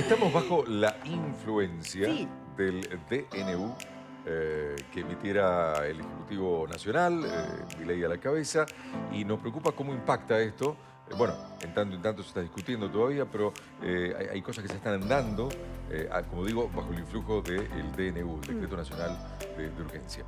Estamos bajo la influencia Sí. del DNU que emitiera el Ejecutivo Nacional, Milei a la cabeza, y nos preocupa cómo impacta esto. Bueno, en tanto se está discutiendo todavía, pero hay cosas que se están dando, como digo, bajo el influjo del DNU, el Decreto Nacional de Urgencia.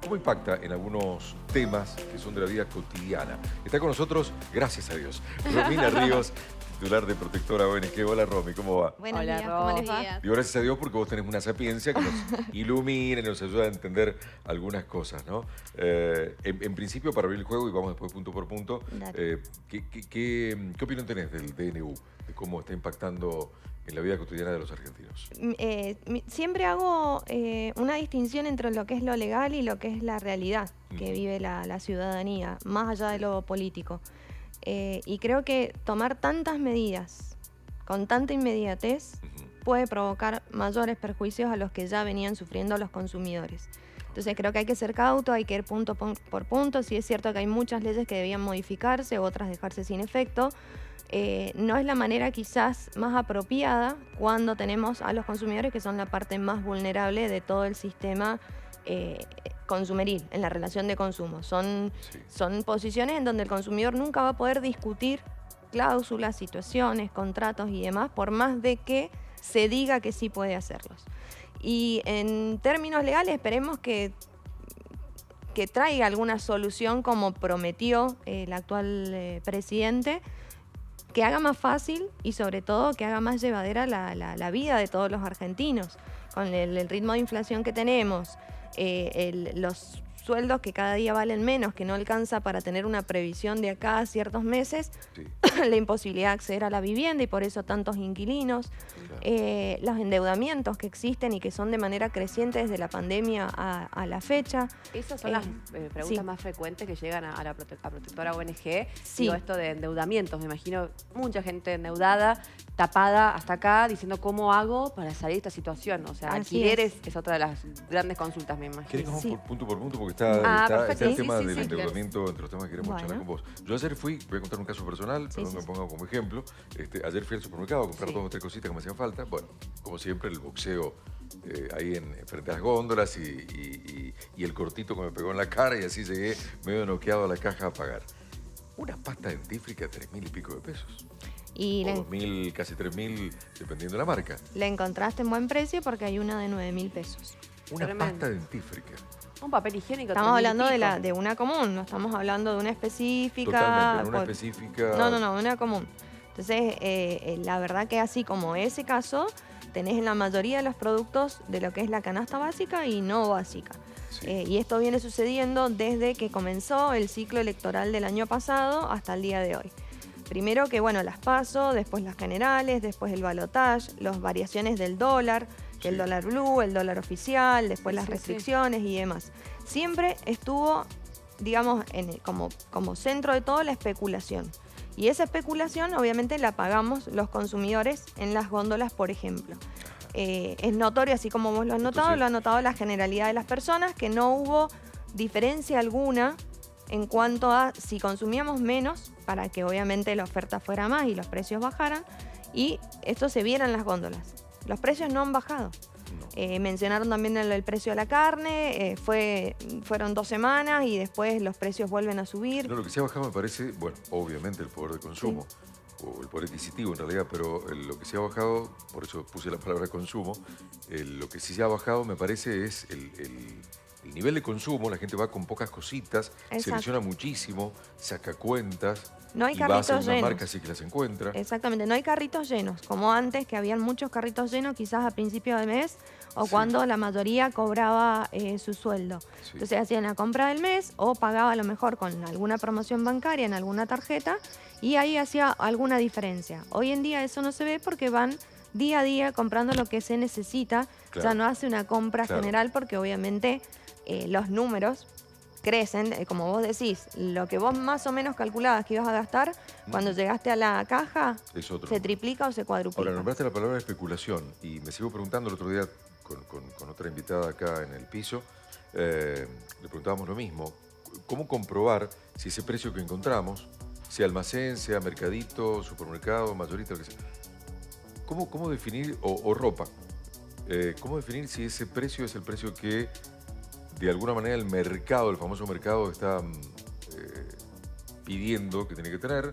¿Cómo impacta en algunos temas que son de la vida cotidiana? Está con nosotros, gracias a Dios, Romina Ríos, titular de Protectora ONG. Hola, Romy, ¿cómo va? Buenos Hola, días, Ro. ¿cómo les va? Digo, gracias a Dios porque vos tenés una sapiencia que nos ilumina y nos ayuda a entender algunas cosas, ¿no? En principio, para abrir el juego, y vamos después punto por punto, ¿qué opinión tenés del DNU? De cómo está impactando en la vida cotidiana de los argentinos. Siempre hago una distinción entre lo que es lo legal y lo que es la realidad que vive la ciudadanía, más allá de lo político. Y creo que tomar tantas medidas con tanta inmediatez puede provocar mayores perjuicios a los que ya venían sufriendo los consumidores. Entonces creo que hay que ser cauto, hay que ir punto por punto. Sí es cierto que hay muchas leyes que debían modificarse, otras dejarse sin efecto. No es la manera quizás más apropiada cuando tenemos a los consumidores que son la parte más vulnerable de todo el sistema consumeril, en la relación de consumo. Son posiciones en donde el consumidor nunca va a poder discutir cláusulas, situaciones, contratos y demás, por más de que se diga que sí puede hacerlos. Y en términos legales esperemos que traiga alguna solución como prometió el actual presidente, que haga más fácil y sobre todo que haga más llevadera la vida de todos los argentinos. Con el ritmo de inflación que tenemos, los sueldos que cada día valen menos, que no alcanza para tener una previsión de acá a ciertos meses, la imposibilidad de acceder a la vivienda y por eso tantos inquilinos, los endeudamientos que existen y que son de manera creciente desde la pandemia a la fecha. Esas son las preguntas más frecuentes que llegan a Protectora ONG. Sí. Digo, esto de endeudamientos, me imagino mucha gente endeudada, tapada hasta acá, diciendo cómo hago para salir de esta situación. O sea, Así alquileres es otra de las grandes consultas, me imagino. ¿Querés que vamos punto por punto? Porque perfecto. está el Sí, tema sí, del sí, endeudamiento entre los temas que queremos charlar con vos. Yo ayer fui, voy a contar un caso personal, perdón, me pongo como ejemplo. Ayer fui al supermercado a comprar 2 o 3 cositas que me hacían falta. Bueno, como siempre, el boxeo ahí frente a las góndolas y el cortito que me pegó en la cara, y así llegué medio noqueado a la caja a pagar. Una pasta dentífrica, 3.000 y pico de pesos. Y o 2.000, casi 3.000, dependiendo de la marca. la encontraste en buen precio porque hay una de 9.000 pesos. Una Tremendo. pasta dentífrica. Un papel higiénico. Estamos 3.000 y hablando pico. de una común, no estamos hablando de una específica. Totalmente, no una específica. No, una común. Entonces, la verdad que así como ese caso, tenés en la mayoría de los productos de lo que es la canasta básica y no básica. Y esto viene sucediendo desde que comenzó el ciclo electoral del año pasado hasta el día de hoy. Primero que, bueno, las PASO, después las generales, después el balotaje, las variaciones del dólar, que el dólar blue, el dólar oficial, después las restricciones y demás. Siempre estuvo, digamos, como centro de todo la especulación. Y esa especulación obviamente la pagamos los consumidores en las góndolas, por ejemplo. Es notorio, así como vos lo has notado, lo ha notado la generalidad de las personas, que no hubo diferencia alguna en cuanto a si consumíamos menos, para que obviamente la oferta fuera más y los precios bajaran, y esto se viera en las góndolas. Los precios no han bajado. Mencionaron también el precio de la carne, fueron 2 semanas y después los precios vuelven a subir. No, lo que se ha bajado me parece, bueno, obviamente el poder de consumo, o el poder adquisitivo en realidad, pero lo que se ha bajado, por eso puse la palabra consumo, lo que sí se ha bajado me parece es el nivel de consumo. La gente va con pocas cositas, selecciona muchísimo, saca cuentas. No hay y va a carritos una llenos. marca así que las encuentra. Exactamente, no hay carritos llenos, como antes, que habían muchos carritos llenos quizás a principio de mes o cuando la mayoría cobraba su sueldo. Entonces hacían la compra del mes o pagaba a lo mejor con alguna promoción bancaria en alguna tarjeta y ahí hacía alguna diferencia. Hoy en día eso no se ve porque van día a día comprando lo que se necesita. Ya no hace una compra general porque obviamente los números crecen, como vos decís, lo que vos más o menos calculabas que ibas a gastar, cuando llegaste a la caja, se triplica o se cuadruplica. Ahora, nombraste la palabra especulación y me sigo preguntando, el otro día con otra invitada acá en el piso, le preguntábamos lo mismo. ¿Cómo comprobar si ese precio que encontramos, sea almacén, sea mercadito, supermercado, mayorista, lo que sea, ¿Cómo definir, o ropa, cómo definir si ese precio es el precio que de alguna manera el mercado, el famoso mercado, está pidiendo que tiene que tener,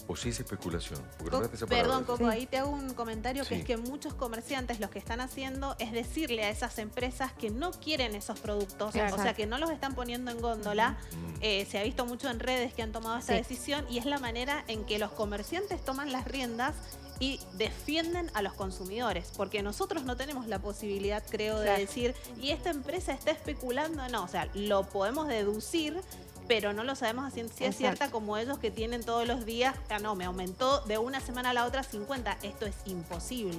o si es especulación? Porque nombraste esa palabra. Perdón, Coco, Sí. ahí te hago un comentario que Sí. es que muchos comerciantes lo que están haciendo es decirle a esas empresas que no quieren esos productos, Exacto. o sea, que no los están poniendo en góndola. Se ha visto mucho en redes que han tomado esta Sí. decisión y es la manera en que los comerciantes toman las riendas y defienden a los consumidores, porque nosotros no tenemos la posibilidad, creo, de Claro. decir, y esta empresa está especulando, no, o sea, lo podemos deducir, pero no lo sabemos a ciencia Exacto. cierta como ellos que tienen todos los días, no, me aumentó de una semana a la otra 50, esto es imposible.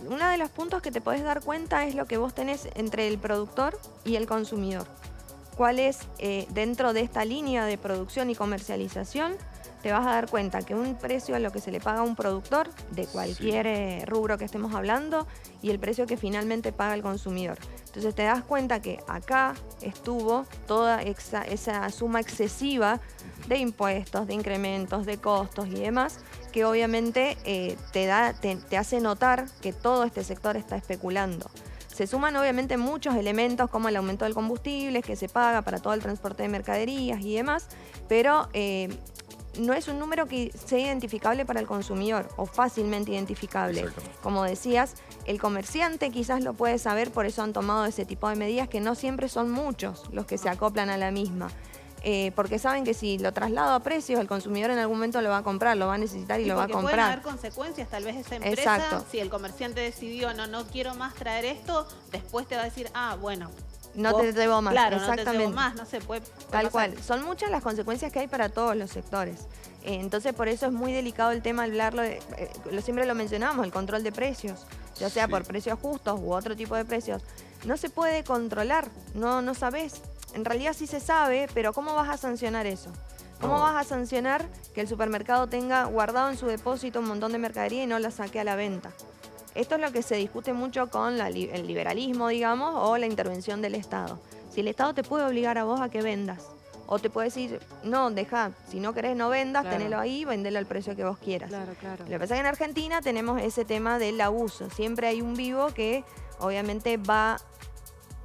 Uno de los puntos que te podés dar cuenta es lo que vos tenés entre el productor y el consumidor. ¿Cuál es, dentro de esta línea de producción y comercialización, te vas a dar cuenta que un precio a lo que se le paga a un productor, de cualquier rubro que estemos hablando, y el precio que finalmente paga el consumidor. Entonces te das cuenta que acá estuvo toda esa suma excesiva de impuestos, de incrementos, de costos y demás, que obviamente te hace notar que todo este sector está especulando. Se suman obviamente muchos elementos como el aumento del combustible que se paga para todo el transporte de mercaderías y demás, pero no es un número que sea identificable para el consumidor o fácilmente identificable. Exactamente. Como decías, el comerciante quizás lo puede saber, por eso han tomado ese tipo de medidas que no siempre son muchos los que se acoplan a la misma. Porque saben que si lo traslado a precios, el consumidor en algún momento lo va a comprar, lo va a necesitar y lo va a porque pueden haber comprar. consecuencias, tal vez esa empresa, Exacto. si el comerciante decidió, no quiero más traer esto, después te va a decir, bueno. No vos- te debo más. Claro, no te Exactamente. debo más, no se puede. Tal pasar. cual. Son muchas las consecuencias que hay para todos los sectores. Entonces, por eso es muy delicado el tema, hablarlo, siempre lo mencionamos, el control de precios, ya sea Sí. por precios justos u otro tipo de precios. No se puede controlar, no sabes. En realidad sí se sabe, pero ¿cómo vas a sancionar eso? ¿Cómo No. vas a sancionar que el supermercado tenga guardado en su depósito un montón de mercadería y no la saque a la venta? Esto es lo que se discute mucho con el liberalismo, digamos, o la intervención del Estado. Si el Estado te puede obligar a vos a que vendas, o te puede decir, no, deja, si no querés no vendas, Claro. tenelo ahí, vendelo al precio que vos quieras. Claro, claro. Lo que pasa es que en Argentina tenemos ese tema del abuso. Siempre hay un vivo que obviamente va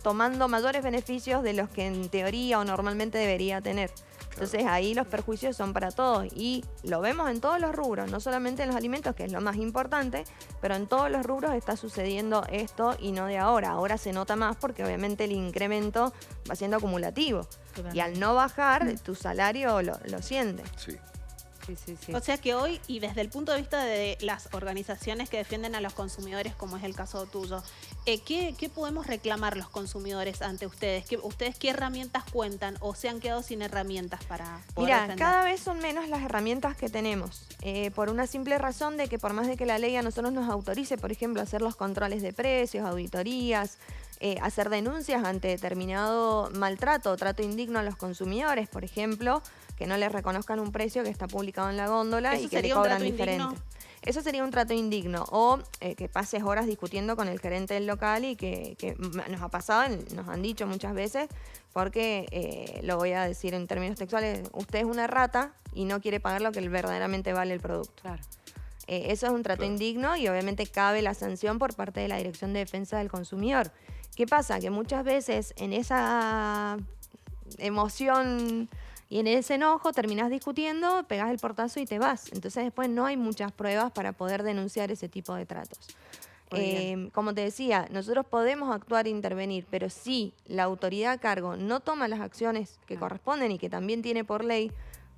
tomando mayores beneficios de los que en teoría o normalmente debería tener. Entonces ahí los perjuicios son para todos y lo vemos en todos los rubros, no solamente en los alimentos, que es lo más importante, pero en todos los rubros está sucediendo esto y no de ahora. Ahora se nota más porque obviamente el incremento va siendo acumulativo y al no bajar tu salario lo siente. Sí. Sí, sí, sí. O sea que hoy, y desde el punto de vista de las organizaciones que defienden a los consumidores, como es el caso tuyo, ¿qué podemos reclamar los consumidores ante ustedes? ¿Ustedes qué herramientas cuentan o se han quedado sin herramientas para poder Mira, defender? cada vez son menos las herramientas que tenemos, por una simple razón de que por más de que la ley a nosotros nos autorice, por ejemplo, hacer los controles de precios, auditorías, hacer denuncias ante determinado maltrato o trato indigno a los consumidores, por ejemplo, que no les reconozcan un precio que está publicado en la góndola ¿Eso y que le sería un cobran trato diferente. indigno? Eso sería un trato indigno. O que pases horas discutiendo con el gerente del local y que nos ha pasado, nos han dicho muchas veces, porque lo voy a decir en términos textuales, usted es una rata y no quiere pagar lo que verdaderamente vale el producto. Claro. Eso es un trato Claro. indigno y obviamente cabe la sanción por parte de la Dirección de Defensa del Consumidor. ¿Qué pasa? Que muchas veces en esa emoción y en ese enojo terminás discutiendo, pegás el portazo y te vas. Entonces después no hay muchas pruebas para poder denunciar ese tipo de tratos. Muy bien. Como te decía, nosotros podemos actuar e intervenir, pero si la autoridad a cargo no toma las acciones que corresponden y que también tiene por ley,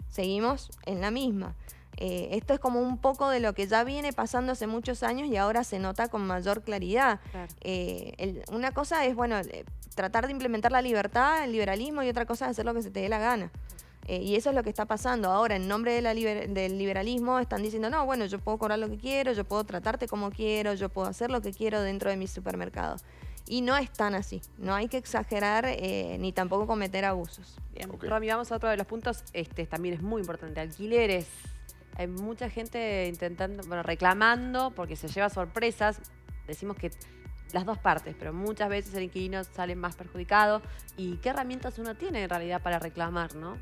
seguimos en la misma. Esto es como un poco de lo que ya viene pasando hace muchos años y ahora se nota con mayor claridad. Claro. Una cosa es, bueno, tratar de implementar la libertad, el liberalismo, y otra cosa es hacer lo que se te dé la gana. Y eso es lo que está pasando ahora. En nombre de del liberalismo están diciendo, no, bueno, yo puedo cobrar lo que quiero, yo puedo tratarte como quiero, yo puedo hacer lo que quiero dentro de mi supermercado. Y no es tan así. No hay que exagerar ni tampoco cometer abusos. Bien. Ok. Romy, vamos a otro de los puntos. También es muy importante. Alquileres. Hay mucha gente intentando, bueno, reclamando porque se lleva sorpresas. Decimos que las dos partes, pero muchas veces el inquilino sale más perjudicado. ¿Y qué herramientas uno tiene en realidad para reclamar, no?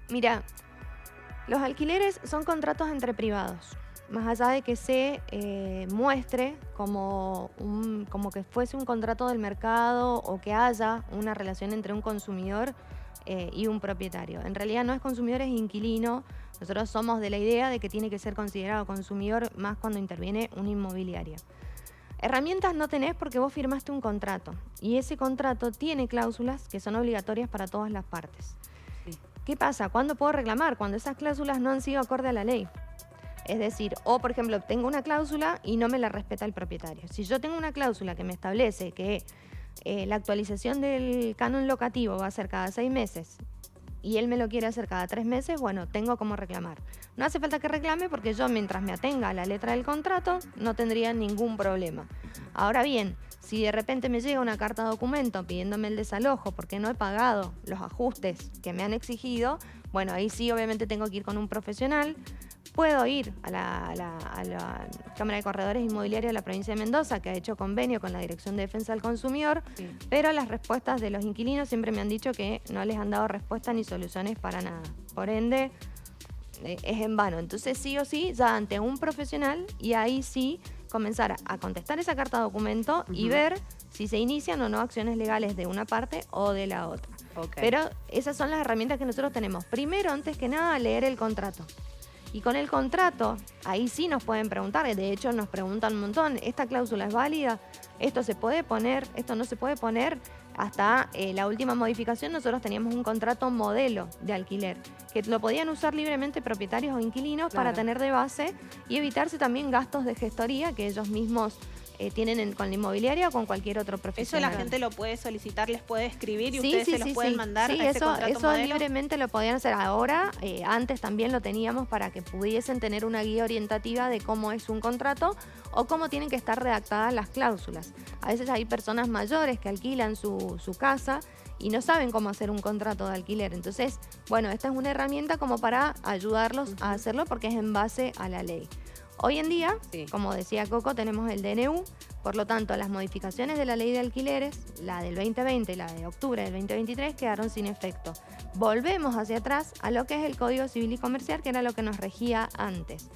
Mira, los alquileres son contratos entre privados, más allá de que se muestre como que fuese un contrato del mercado o que haya una relación entre un consumidor y un propietario. En realidad no es consumidor, es inquilino. Nosotros somos de la idea de que tiene que ser considerado consumidor más cuando interviene una inmobiliaria. Herramientas no tenés porque vos firmaste un contrato y ese contrato tiene cláusulas que son obligatorias para todas las partes. Sí. ¿Qué pasa? ¿Cuándo puedo reclamar? Cuando esas cláusulas no han sido acorde a la ley. Es decir, o por ejemplo, tengo una cláusula y no me la respeta el propietario. Si yo tengo una cláusula que me establece que la actualización del canon locativo va a ser cada 6 meses y él me lo quiere hacer cada 3 meses, bueno, tengo como reclamar. No hace falta que reclame porque yo, mientras me atenga a la letra del contrato, no tendría ningún problema. Ahora bien, si de repente me llega una carta de documento pidiéndome el desalojo porque no he pagado los ajustes que me han exigido, bueno, ahí sí obviamente tengo que ir con un profesional. Puedo ir a la Cámara de Corredores Inmobiliarios de la provincia de Mendoza, que ha hecho convenio con la Dirección de Defensa del Consumidor, Sí. pero las respuestas de los inquilinos siempre me han dicho que no les han dado respuesta ni soluciones para nada. Por ende, es en vano. Entonces, sí o sí, ya ante un profesional, y ahí sí comenzar a contestar esa carta de documento y ver si se inician o no acciones legales de una parte o de la otra. Ok. Pero esas son las herramientas que nosotros tenemos. Primero, antes que nada, leer el contrato. Y con el contrato, ahí sí nos pueden preguntar, de hecho nos preguntan un montón, ¿esta cláusula es válida? ¿Esto se puede poner? ¿Esto no se puede poner? Hasta la última modificación nosotros teníamos un contrato modelo de alquiler, que lo podían usar libremente propietarios o inquilinos para tener de base y evitarse también gastos de gestoría que ellos mismos tienen con la inmobiliaria o con cualquier otro Eso profesional. la gente lo puede solicitar, les puede escribir y Sí, ustedes sí, se los sí, pueden sí. mandar Sí, a ese contrato eso modelo. libremente lo podían hacer ahora. Antes también lo teníamos para que pudiesen tener una guía orientativa de cómo es un contrato o cómo tienen que estar redactadas las cláusulas. A veces hay personas mayores que alquilan su casa y no saben cómo hacer un contrato de alquiler. Entonces, bueno, esta es una herramienta como para ayudarlos a hacerlo porque es en base a la ley. Hoy en día, como decía Coco, tenemos el DNU, por lo tanto, las modificaciones de la ley de alquileres, la del 2020 y la de octubre del 2023, quedaron sin efecto. Volvemos hacia atrás a lo que es el Código Civil y Comercial, que era lo que nos regía antes.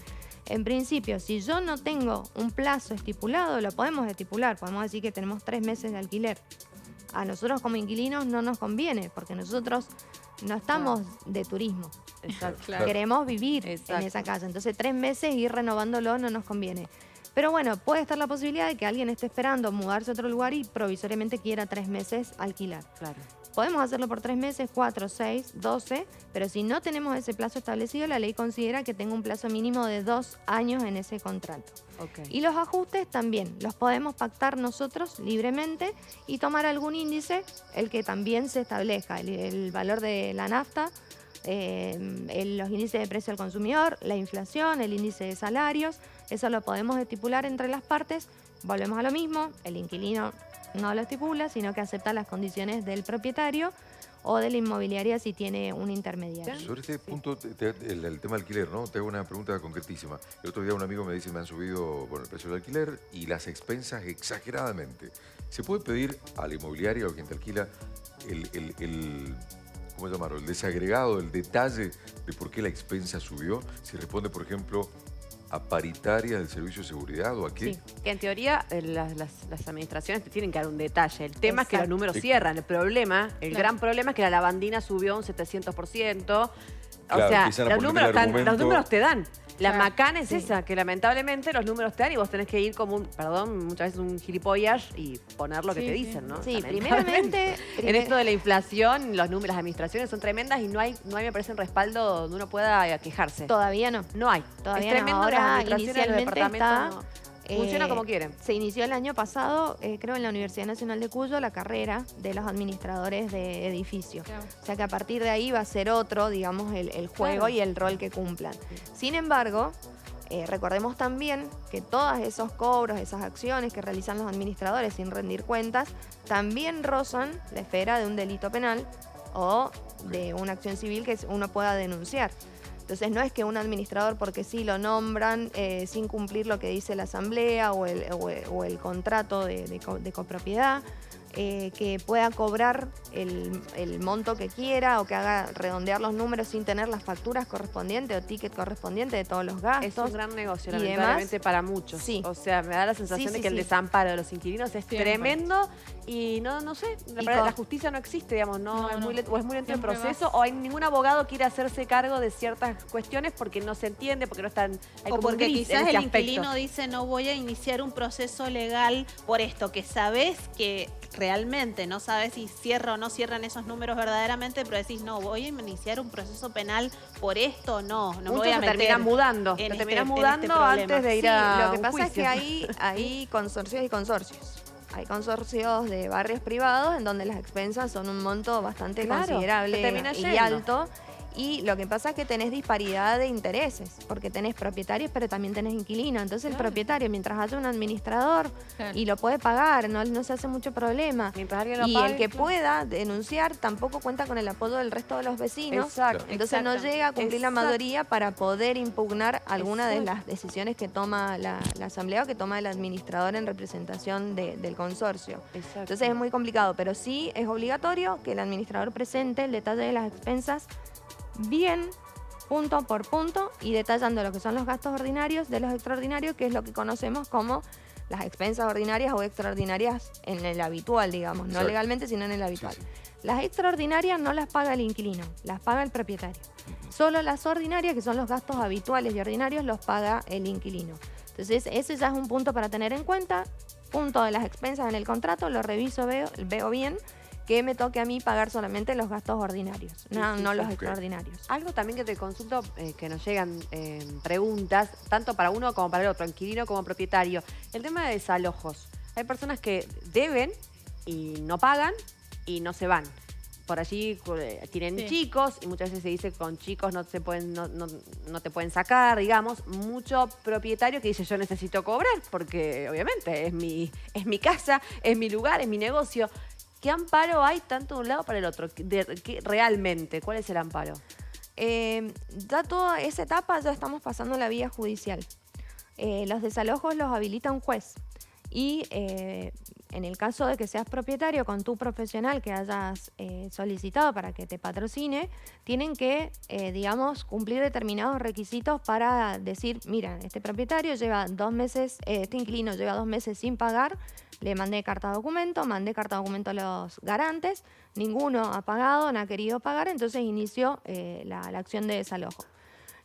En principio, si yo no tengo un plazo estipulado, lo podemos estipular, podemos decir que tenemos 3 meses de alquiler. A nosotros como inquilinos no nos conviene, porque nosotros no estamos de turismo. Exacto. Claro. Queremos vivir Exacto. en esa casa. Entonces 3 meses ir renovándolo no nos conviene. Pero bueno, puede estar la posibilidad de que alguien esté esperando mudarse a otro lugar y provisoriamente quiera 3 meses alquilar. Claro. Podemos hacerlo por 3 meses, 4, 6, 12, pero si no tenemos ese plazo establecido, la ley considera que tenga un plazo mínimo de 2 años en ese contrato. Ok. Y los ajustes también los podemos pactar nosotros libremente y tomar algún índice, el que también se establezca, el valor de la nafta, los índices de precio al consumidor, la inflación, el índice de salarios, eso lo podemos estipular entre las partes. Volvemos a lo mismo, el inquilino no lo estipula, sino que acepta las condiciones del propietario o de la inmobiliaria si tiene un intermediario. Sobre este punto, el tema del alquiler, ¿no? Te hago una pregunta concretísima. El otro día un amigo me dice, me han subido el precio del alquiler y las expensas exageradamente. ¿Se puede pedir a la inmobiliaria o a quien te alquila ¿cómo llamarlo? El desagregado, el detalle de por qué la expensa subió? Si responde, por ejemplo, a paritaria del servicio de seguridad o a qué. Sí, que en teoría las administraciones te tienen que dar un detalle. El tema es que los Exacto. números cierran. El problema, el gran problema es que la lavandina subió un 700%. Claro, O sea, empiezan a los ponerte el números, argumento. los números te dan. La Claro, macana es sí. esa, que lamentablemente los números te dan y vos tenés que ir como muchas veces un gilipollas y poner lo que Sí, te sí. dicen, ¿no? Sí, Lamentablemente. primeramente... En esto de la inflación, los números, las administraciones son tremendas y no hay, me parece, un respaldo donde uno pueda quejarse. Todavía no. No hay. Todavía es tremendo no. las Ahora administraciones de los inicialmente departamentos. está, Funciona como quieren. Se inició el año pasado, creo, en la Universidad Nacional de Cuyo, la carrera de los administradores de edificios. Claro. O sea que a partir de ahí va a ser otro, digamos, el juego Claro. y el rol que cumplan. Sin embargo, recordemos también que todos esos cobros, esas acciones que realizan los administradores sin rendir cuentas, también rozan la esfera de un delito penal o de una acción civil que uno pueda denunciar. Entonces no es que un administrador, porque sí lo nombran sin cumplir lo que dice la asamblea o el contrato de copropiedad, que pueda cobrar el monto que quiera o que haga redondear los números sin tener las facturas correspondientes o ticket correspondiente de todos los gastos. Es un gran negocio, y lamentablemente, demás. para muchos. Sí. O sea, me da la sensación de que el desamparo de los inquilinos es tremendo y no sé, la justicia no existe, digamos, o es muy lento el proceso, o hay ningún abogado quiere hacerse cargo de ciertas cuestiones porque no se entiende, porque no están... Hay o como un porque gris quizás en ese el inquilino aspecto. dice no voy a iniciar un proceso legal por esto, que sabes que realmente no sabes si cierra o no cierran esos números verdaderamente, pero decís no, voy a iniciar un proceso penal por esto, no me Muchos voy a se meter terminan mudando, en te terminas en mudando problema. antes de ir Sí, a lo que un pasa juicio. es que hay consorcios y consorcios. Hay consorcios de barrios privados en donde las expensas son un monto bastante Claro, considerable te termina y yendo. alto. Y lo que pasa es que tenés disparidad de intereses, porque tenés propietarios, pero también tenés inquilinos. Entonces el propietario, mientras haya un administrador y lo puede pagar, no se hace mucho problema. Mientras alguien lo Y pague, el que claro. pueda denunciar tampoco cuenta con el apoyo del resto de los vecinos. Exacto. Entonces no llega a cumplir la Exacto. mayoría para poder impugnar alguna de las decisiones que toma la asamblea o que toma el administrador en representación del consorcio. Exacto. Entonces es muy complicado, pero sí es obligatorio que el administrador presente el detalle de las expensas bien, punto por punto, y detallando lo que son los gastos ordinarios de los extraordinarios, que es lo que conocemos como las expensas ordinarias o extraordinarias en el habitual, digamos, no Exacto. legalmente, sino en el habitual. Sí, sí. Las extraordinarias no las paga el inquilino, las paga el propietario. Solo las ordinarias, que son los gastos habituales y ordinarios, los paga el inquilino. Entonces, ese ya es un punto para tener en cuenta. Punto de las expensas en el contrato, lo reviso, veo bien que me toque a mí pagar solamente los gastos ordinarios, no los extraordinarios. Algo también que te consulto, que nos llegan preguntas, tanto para uno como para el otro, inquilino como propietario. El tema de desalojos. Hay personas que deben y no pagan y no se van. Por allí tienen chicos y muchas veces se dice que con chicos no te pueden sacar, digamos. Mucho propietario que dice yo necesito cobrar porque obviamente es mi casa, es mi lugar, es mi negocio. ¿Qué amparo hay tanto de un lado para el otro? Realmente, ¿cuál es el amparo? Ya toda esa etapa ya estamos pasando la vía judicial. Los desalojos los habilita un juez y en el caso de que seas propietario con tu profesional que hayas solicitado para que te patrocine, tienen que, digamos, cumplir determinados requisitos para decir, mira, este propietario lleva 2 meses, este inquilino lleva 2 meses sin pagar, le mandé carta documento a los garantes, ninguno ha pagado, no ha querido pagar, entonces inició la acción de desalojo.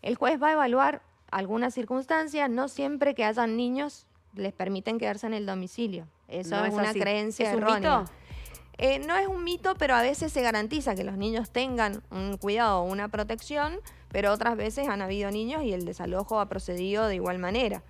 El juez va a evaluar algunas circunstancias, no siempre que hayan niños les permiten quedarse en el domicilio. Eso No es es una así. creencia ¿Es un errónea. mito? No es un mito, pero a veces se garantiza que los niños tengan un cuidado o una protección, pero otras veces han habido niños y el desalojo ha procedido de igual manera.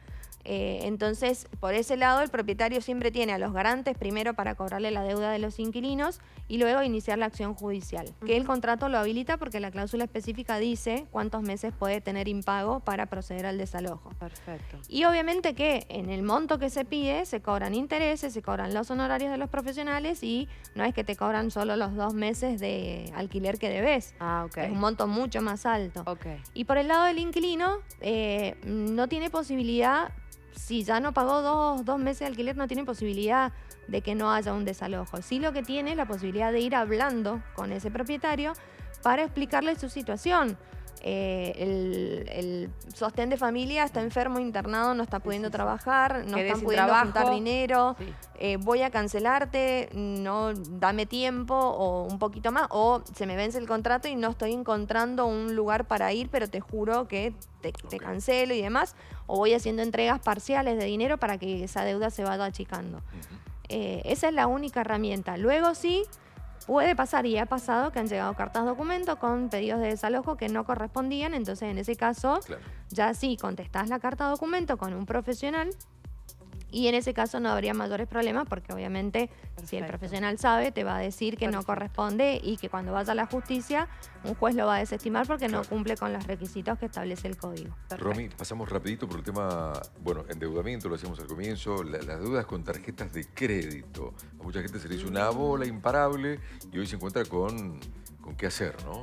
Entonces, por ese lado, el propietario siempre tiene a los garantes primero para cobrarle la deuda de los inquilinos y luego iniciar la acción judicial, que el contrato lo habilita porque la cláusula específica dice cuántos meses puede tener impago para proceder al desalojo. Perfecto. Y obviamente que en el monto que se pide se cobran intereses, se cobran los honorarios de los profesionales y no es que te cobran solo los 2 meses de alquiler que debes. Ah, ok. Es un monto mucho más alto. Ok. Y por el lado del inquilino, no tiene posibilidad, si ya no pagó dos meses de alquiler, no tiene posibilidad de que no haya un desalojo. Sí, lo que tiene es la posibilidad de ir hablando con ese propietario para explicarle su situación. El sostén de familia está enfermo, internado, no está pudiendo trabajar, no Quedé están sin pudiendo trabajo. juntar dinero, Sí. voy a cancelarte, no, dame tiempo o un poquito más, o se me vence el contrato y no estoy encontrando un lugar para ir, pero te juro que te cancelo y demás, o voy haciendo entregas parciales de dinero para que esa deuda se vaya achicando. Esa es la única herramienta. Luego sí, puede pasar y ha pasado que han llegado cartas documento con pedidos de desalojo que no correspondían, entonces en ese caso ya sí contestás la carta documento con un profesional y en ese caso no habría mayores problemas porque obviamente si el profesional sabe te va a decir que no corresponde y que cuando vaya a la justicia un juez lo va a desestimar porque no cumple con los requisitos que establece el código. Romy, pasamos rapidito por el tema, bueno, endeudamiento, lo hacíamos al comienzo, las deudas con tarjetas de crédito. A mucha gente se le hizo una bola imparable y hoy se encuentra con qué hacer, ¿no?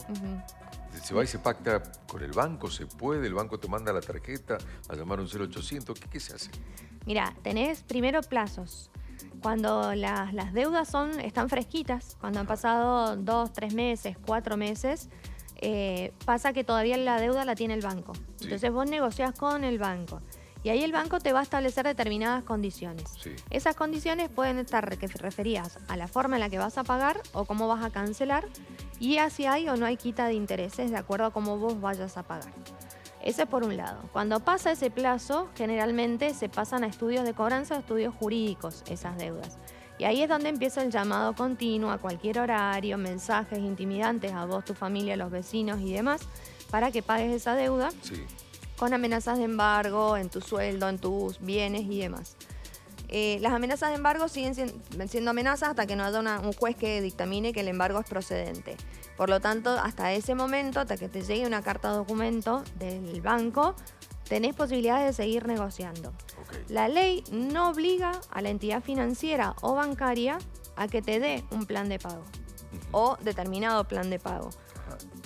Se va y se pacta con el banco, se puede, el banco te manda la tarjeta a llamar un 0800, ¿qué se hace? Mira, tenés primero plazos. Cuando las deudas están fresquitas, cuando han pasado 2, 3 meses, 4 meses, pasa que todavía la deuda la tiene el banco. Sí. Entonces vos negociás con el banco. Y ahí el banco te va a establecer determinadas condiciones. Sí. Esas condiciones pueden estar referidas a la forma en la que vas a pagar o cómo vas a cancelar y a si hay o no hay quita de intereses de acuerdo a cómo vos vayas a pagar. Ese es por un lado. Cuando pasa ese plazo, generalmente se pasan a estudios de cobranza o estudios jurídicos esas deudas. Y ahí es donde empieza el llamado continuo a cualquier horario, mensajes intimidantes a vos, tu familia, los vecinos y demás, para que pagues esa deuda. Sí. Con amenazas de embargo en tu sueldo, en tus bienes y demás. Las amenazas de embargo siguen siendo amenazas hasta que no haya un juez que dictamine que el embargo es procedente. Por lo tanto, hasta ese momento, hasta que te llegue una carta documento del banco, tenés posibilidades de seguir negociando. Okay. La ley no obliga a la entidad financiera o bancaria a que te dé un plan de pago o determinado plan de pago.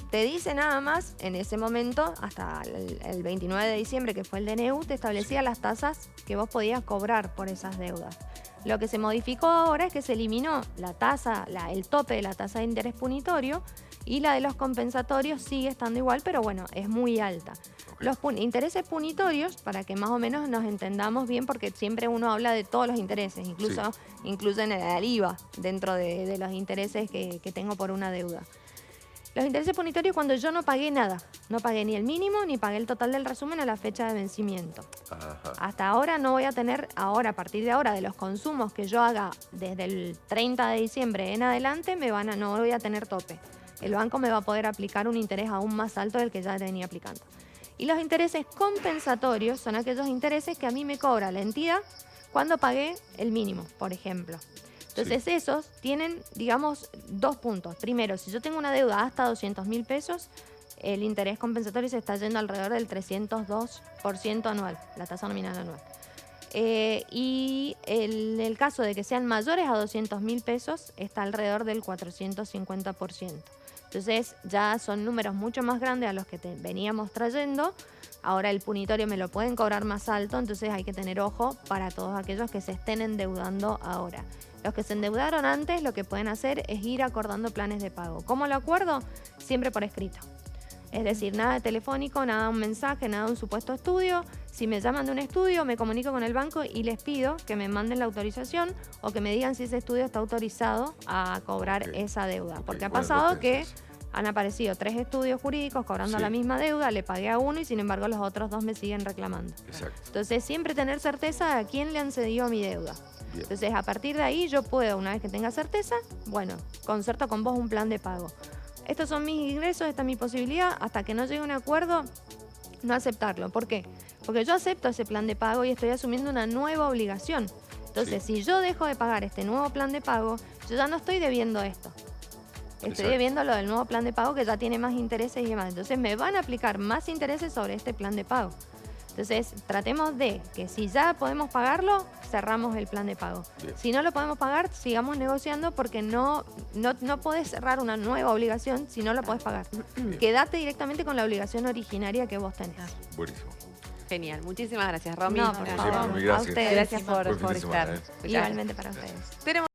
Te dice nada más, en ese momento, hasta el 29 de diciembre, que fue el DNU, te establecía las tasas que vos podías cobrar por esas deudas. Lo que se modificó ahora es que se eliminó la tasa, el tope de la tasa de interés punitorio y la de los compensatorios sigue estando igual, pero bueno, es muy alta. Okay. Los intereses punitorios, para que más o menos nos entendamos bien, porque siempre uno habla de todos los intereses, incluso incluyen el IVA dentro de los intereses que tengo por una deuda. Los intereses punitorios cuando yo no pagué nada, no pagué ni el mínimo ni pagué el total del resumen a la fecha de vencimiento. Ajá. Hasta ahora no voy a tener, a partir de ahora, de los consumos que yo haga desde el 30 de diciembre en adelante, no voy a tener tope. El banco me va a poder aplicar un interés aún más alto del que ya venía aplicando. Y los intereses compensatorios son aquellos intereses que a mí me cobra la entidad cuando pagué el mínimo, por ejemplo. Entonces esos tienen, digamos, 2 puntos. Primero, si yo tengo una deuda hasta 200.000 pesos, el interés compensatorio se está yendo alrededor del 302% anual, la tasa nominal anual. Y en el caso de que sean mayores a 200.000 pesos, está alrededor del 450%. Entonces ya son números mucho más grandes a los que veníamos trayendo. Ahora el punitorio me lo pueden cobrar más alto, entonces hay que tener ojo para todos aquellos que se estén endeudando ahora. Los que se endeudaron antes, lo que pueden hacer es ir acordando planes de pago. ¿Cómo lo acuerdo? Siempre por escrito. Es decir, nada de telefónico, nada de un mensaje, nada de un supuesto estudio. Si me llaman de un estudio, me comunico con el banco y les pido que me manden la autorización o que me digan si ese estudio está autorizado a cobrar esa deuda. Porque ha pasado que han aparecido 3 estudios jurídicos cobrando la misma deuda, le pagué a uno y sin embargo los otros 2 me siguen reclamando. Exacto. Entonces siempre tener certeza de a quién le han cedido mi deuda. Bien. Entonces a partir de ahí yo puedo, una vez que tenga certeza, bueno, concerto con vos un plan de pago. Estos son mis ingresos, esta es mi posibilidad, hasta que no llegue a un acuerdo, no aceptarlo. ¿Por qué? Porque yo acepto ese plan de pago y estoy asumiendo una nueva obligación. Entonces, si yo dejo de pagar este nuevo plan de pago, yo ya no estoy debiendo esto. Estoy debiendo lo del nuevo plan de pago que ya tiene más intereses y demás. Entonces me van a aplicar más intereses sobre este plan de pago. Entonces tratemos de que si ya podemos pagarlo, cerramos el plan de pago. Bien. Si no lo podemos pagar, sigamos negociando porque no podés cerrar una nueva obligación si no la podés pagar. Quédate directamente con la obligación originaria que vos tenés. Buenísimo. Genial. Muchísimas gracias, Romy. No, por Como siempre, favor, muy a gracias. ustedes. Gracias Buen fin por de semana, estar. ¿eh? Igualmente para ustedes. Tenemos